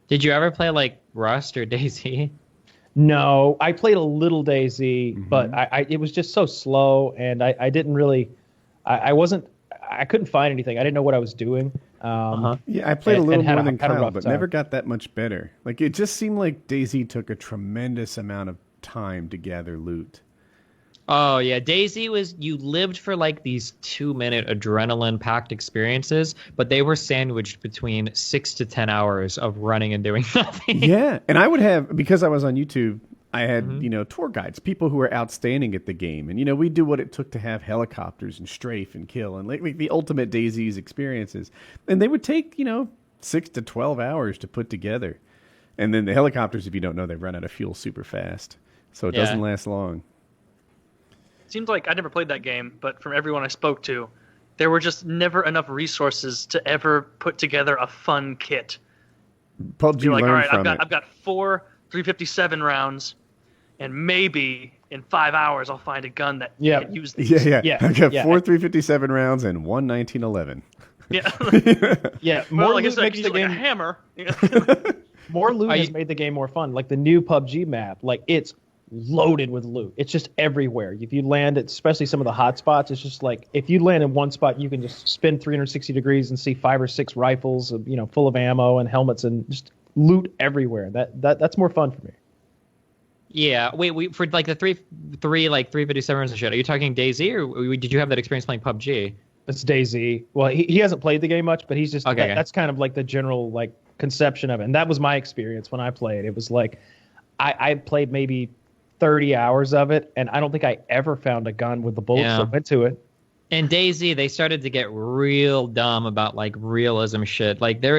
Did you ever play like Rust or DayZ? No, I played a little DayZ, but it was just so slow, and I didn't really, I wasn't, I couldn't find anything. I didn't know what I was doing. Yeah, I played a little more than had a Kyle, rough but time. never got that much better. Like, it just seemed like DayZ took a tremendous amount of time to gather loot. Oh yeah, DayZ was you lived for like these 2 minute adrenaline packed experiences, but they were sandwiched between 6 to 10 hours of running and doing nothing. Yeah, and I would have, because I was on YouTube, I had, tour guides, people who were outstanding at the game. And, we do what it took to have helicopters and strafe and kill and like the ultimate DayZ's experiences. And they would take, 6 to 12 hours to put together. And then the helicopters, if you don't know, they run out of fuel super fast. So it doesn't last long. Seems like I never played that game, but from everyone I spoke to, there were just never enough resources to ever put together a fun kit. PUBG You're like, all right, from I've got 4 357 rounds, and maybe in 5 hours I'll find a gun that can use these. Yeah. I got 4 357 rounds and 1 1911. Yeah. More Well, I guess loot I makes can use the like game. a hammer. More loot has made the game more fun. Like the new PUBG map, like it's loaded with loot. It's just everywhere. If you land at, especially some of the hot spots, it's just like if you land in one spot, you can just spin 360 degrees and see 5 or 6 rifles, full of ammo and helmets and just loot everywhere. That's more fun for me. Yeah. Wait. For like the three like 357 and shit. Are you talking DayZ or did you have that experience playing PUBG? It's DayZ. Well, he hasn't played the game much, but he's just Okay. That's kind of like the general like conception of it. And that was my experience when I played. It was like I played maybe 30 hours of it, and I don't think I ever found a gun with the bullets that went to it. In DayZ, they started to get real dumb about like realism shit. Like there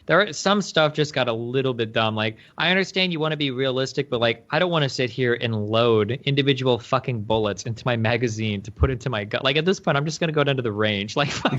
are some stuff just got a little bit dumb. Like I understand you want to be realistic, but like I don't want to sit here and load individual fucking bullets into my magazine to put into my gun. Like at this point, I'm just gonna go down to the range. Like I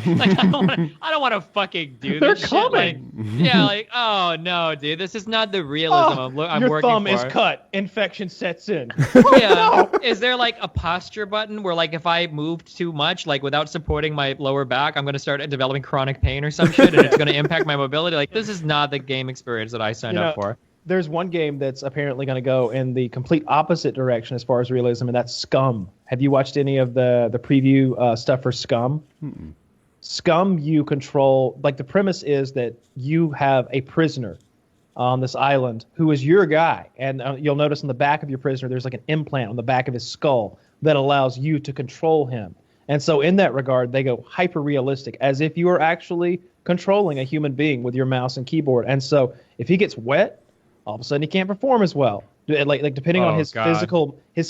don't want to fucking do They're this coming. shit. Like, like oh no, dude, this is not the realism I'm Your working thumb for. is cut. Infection sets in. Yeah. Is there like a posture button where like if I moved too much, like without supporting my lower back, I'm going to start developing chronic pain or some shit, and it's going to impact my mobility? Like this is not the game experience that I signed up for. There's one game that's apparently going to go in the complete opposite direction as far as realism, and that's Scum. Have you watched any of the preview stuff for Scum? Mm-mm. Scum, you control, like the premise is that you have a prisoner on this island who is your guy. And you'll notice on the back of your prisoner, there's like an implant on the back of his skull that allows you to control him. And so in that regard, they go hyper realistic, as if you are actually controlling a human being with your mouse and keyboard. And so if he gets wet, all of a sudden he can't perform as well. Like depending on his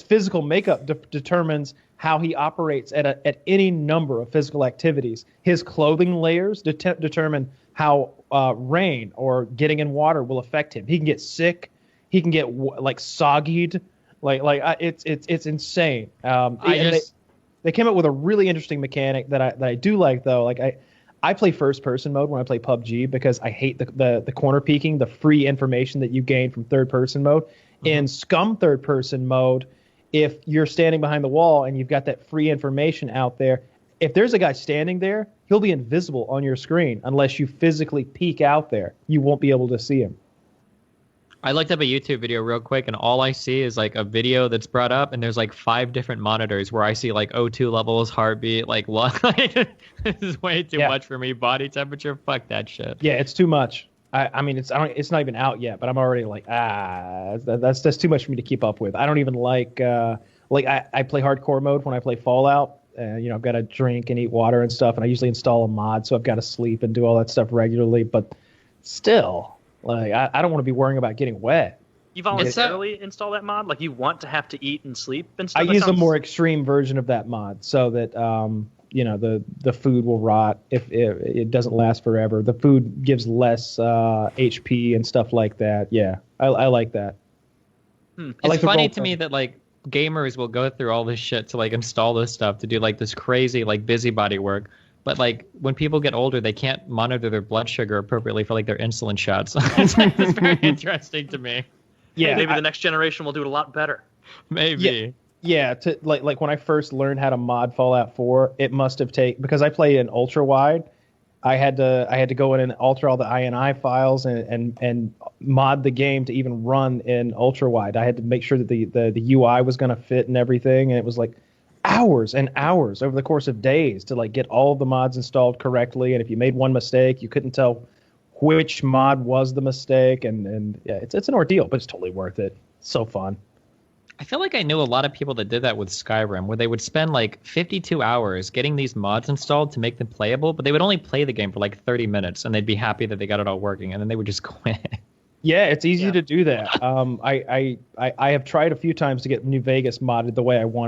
physical makeup determines how he operates at any number of physical activities. His clothing layers determine how rain or getting in water will affect him. He can get sick. He can get like soggied. It's insane. They came up with a really interesting mechanic that I do like though. Like I play first person mode when I play PUBG because I hate the corner peeking, the free information that you gain from third person mode. Mm-hmm. In Scum third person mode, if you're standing behind the wall and you've got that free information out there, if there's a guy standing there, he'll be invisible on your screen unless you physically peek out there. You won't be able to see him. I looked up a YouTube video real quick, and all I see is like a video that's brought up, and there's like 5 different monitors where I see like O2 levels, heartbeat, like this is way too much for me. Body temperature, fuck that shit. Yeah, it's too much. I mean, it's not even out yet, but I'm already like, that's too much for me to keep up with. I don't even like I play hardcore mode when I play Fallout. I've got to drink and eat water and stuff, and I usually install a mod, so I've got to sleep and do all that stuff regularly. But still. Like I don't want to be worrying about getting wet. You voluntarily install that mod? Like you want to have to eat and sleep and stuff? I use a more extreme version of that mod so that the food will rot if it doesn't last forever. The food gives less HP and stuff like that. Yeah, I like that. It's funny to me that like gamers will go through all this shit to like install this stuff to do like this crazy like busybody work. But like when people get older, they can't monitor their blood sugar appropriately for like their insulin shots. It's very interesting to me. Yeah, maybe the next generation will do it a lot better. Maybe. Yeah. Like when I first learned how to mod Fallout 4, it must have taken, because I play in ultra wide. I had to go in and alter all the INI files and mod the game to even run in ultra wide. I had to make sure that the UI was going to fit and everything, and it was like hours and hours over the course of days to like get all the mods installed correctly. And if you made one mistake, you couldn't tell which mod was the mistake. And yeah, it's an ordeal, but it's totally worth it. It's so fun. I feel like I knew a lot of people that did that with Skyrim, where they would spend like 52 hours getting these mods installed to make them playable, but they would only play the game for like 30 minutes, and they'd be happy that they got it all working, and then they would just quit. Yeah, it's easy to do that. I have tried a few times to get New Vegas modded the way I want.